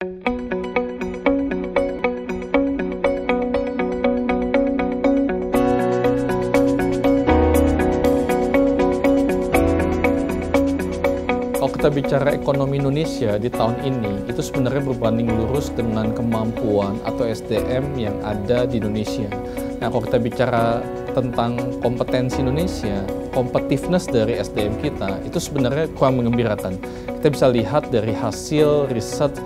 Kalau kita bicara ekonomi Indonesia di tahun ini, itu sebenarnya berbanding lurus dengan kemampuan atau SDM yang ada di Indonesia. Nah, kalau kita bicara tentang kompetensi Indonesia, competitiveness dari SDM kita, itu sebenarnya kurang menggembirakan. Kita bisa lihat dari hasil riset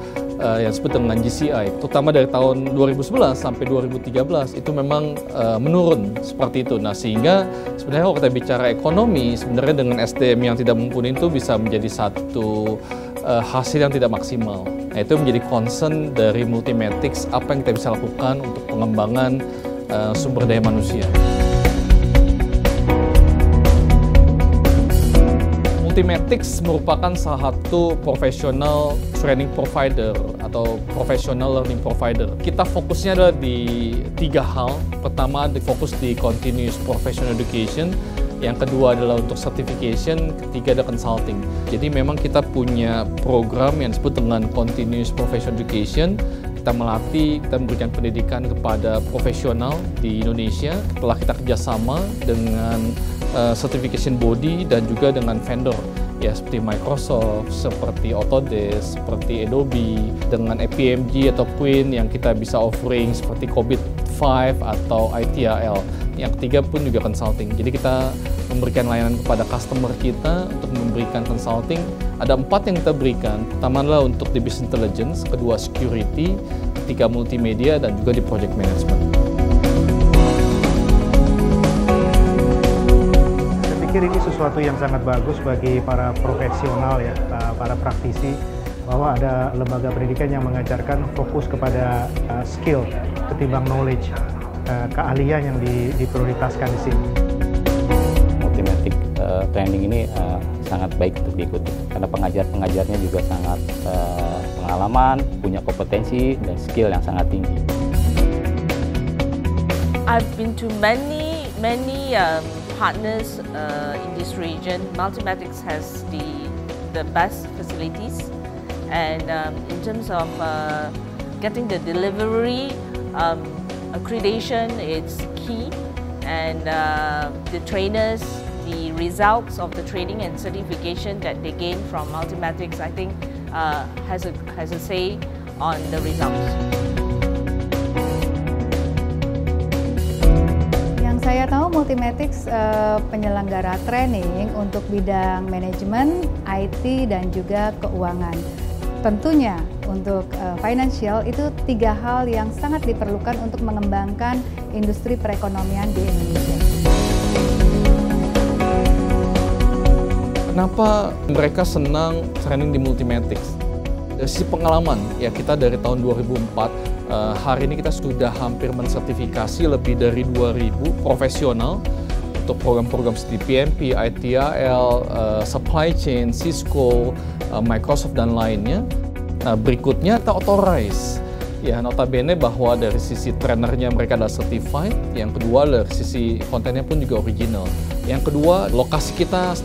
yang disebut dengan GCI, terutama dari tahun 2011 sampai 2013, itu memang menurun seperti itu. Nah, sehingga sebenarnya kalau kita bicara ekonomi, sebenarnya dengan SDM yang tidak mumpuni itu bisa menjadi satu hasil yang tidak maksimal. Nah, itu menjadi concern dari Multimatic, apa yang kita bisa lakukan untuk pengembangan sumber daya manusia. Multimatic merupakan salah satu professional training provider atau professional learning provider. Kita fokusnya adalah di 3 hal. Pertama, fokus di continuous professional education. Yang kedua adalah untuk certification, ketiga ada consulting. Jadi memang kita punya program yang disebut dengan continuous professional education. Kita melatih, kita memberikan pendidikan kepada profesional di Indonesia. Setelah kita kerjasama dengan certification body dan juga dengan vendor, ya seperti Microsoft, seperti Autodesk, seperti Adobe, dengan APMG atau Queen yang kita bisa offering seperti COVID 5 atau ITIL. Yang ketiga pun juga consulting. Jadi kita memberikan layanan kepada customer kita untuk memberikan consulting. Ada 4 yang kita berikan. Pertama adalah untuk di business intelligence, kedua security, ketiga multimedia, dan juga di project management. Ini sesuatu yang sangat bagus bagi para profesional ya, para praktisi, bahwa ada lembaga pendidikan yang mengajarkan fokus kepada skill ketimbang knowledge, keahlian yang diprioritaskan di sini. Multimatic training ini sangat baik untuk diikuti karena pengajarnya juga sangat pengalaman, punya kompetensi dan skill yang sangat tinggi. I've been to many partners in this region. Multimatic has the best facilities, and in terms of getting the delivery, accreditation is key, and the trainers, the results of the training and certification that they gain from Multimatic, I think has a say on the results. Saya tahu Multimatic penyelenggara training untuk bidang manajemen, IT, dan juga keuangan. Tentunya untuk financial itu 3 hal yang sangat diperlukan untuk mengembangkan industri perekonomian di Indonesia. Kenapa mereka senang training di Multimatic? Dari sisi pengalaman, ya kita dari tahun 2004, hari ini kita sudah hampir mensertifikasi lebih dari 2.000 profesional untuk program-program seperti PMP, ITIL, supply chain, Cisco, Microsoft, dan lainnya. Nah, berikutnya kita authorize. Ya, notabene bahwa dari sisi trainernya mereka adalah certified. Yang kedua, dari sisi kontennya pun juga original. Yang kedua, lokasi kita,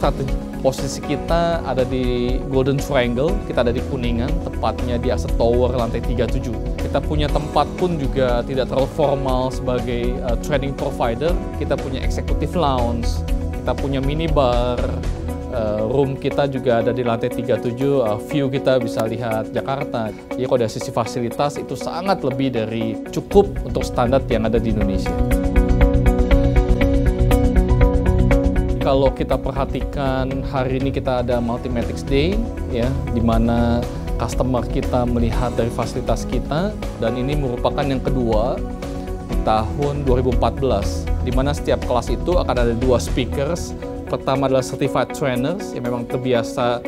posisi kita ada di Golden Triangle, kita ada di Kuningan, tepatnya di Asset Tower lantai 37. Kita punya tempat pun juga tidak terlalu formal sebagai training provider. Kita punya executive lounge, kita punya minibar, room kita juga ada di lantai 37, view kita bisa lihat Jakarta. Jadi kalau dari sisi fasilitas itu sangat lebih dari cukup untuk standar yang ada di Indonesia. Kalau kita perhatikan hari ini kita ada Multimatic Day, ya, di mana customer kita melihat dari fasilitas kita, dan ini merupakan yang kedua di tahun 2014, di mana setiap kelas itu akan ada 2 speakers. Pertama adalah certified trainers yang memang terbiasa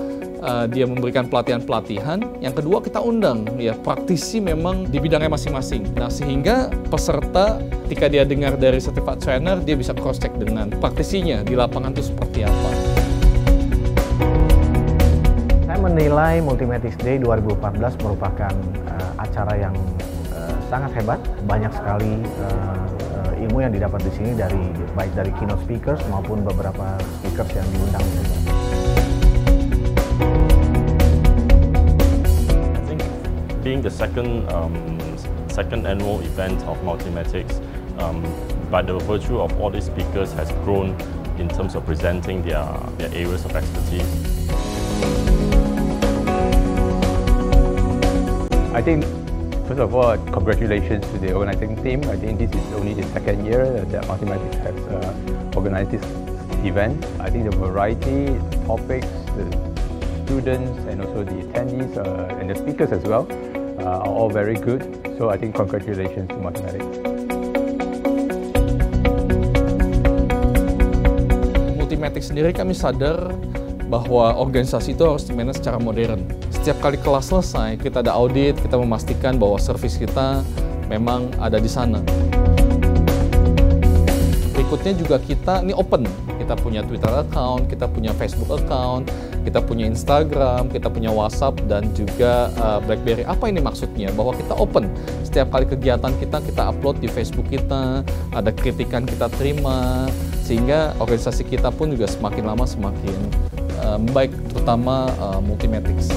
dia memberikan pelatihan-pelatihan. Yang kedua kita undang ya praktisi memang di bidangnya masing-masing. Nah, sehingga peserta ketika dia dengar dari certified trainer, dia bisa cross check dengan praktisinya di lapangan itu seperti apa. Saya menilai Multimatic Day 2014 merupakan acara yang sangat hebat. Banyak sekali ilmu yang didapat di sini baik dari keynote speakers maupun beberapa speakers yang diundang. Di being the second annual event of Multimatics, by the virtue of all these speakers has grown in terms of presenting their areas of expertise. I think, first of all, congratulations to the organizing team. I think this is only the second year that Multimatics has organized this event. I think the variety, topics, the students and also the attendees and the speakers as well are all very good. So I think congratulations to Multimatics. Multimatics sendiri kami sadar bahwa organisasi itu harus dimanage secara modern. Setiap kali kelas selesai, kita ada audit, kita memastikan bahwa servis kita memang ada di sana. Berikutnya juga kita ini open. Kita punya Twitter account, kita punya Facebook account, kita punya Instagram, kita punya WhatsApp dan juga BlackBerry. Apa ini maksudnya? Bahwa kita open. Setiap kali kegiatan kita upload di Facebook kita, ada kritikan kita terima, sehingga organisasi kita pun juga semakin lama semakin baik, terutama Multimatics.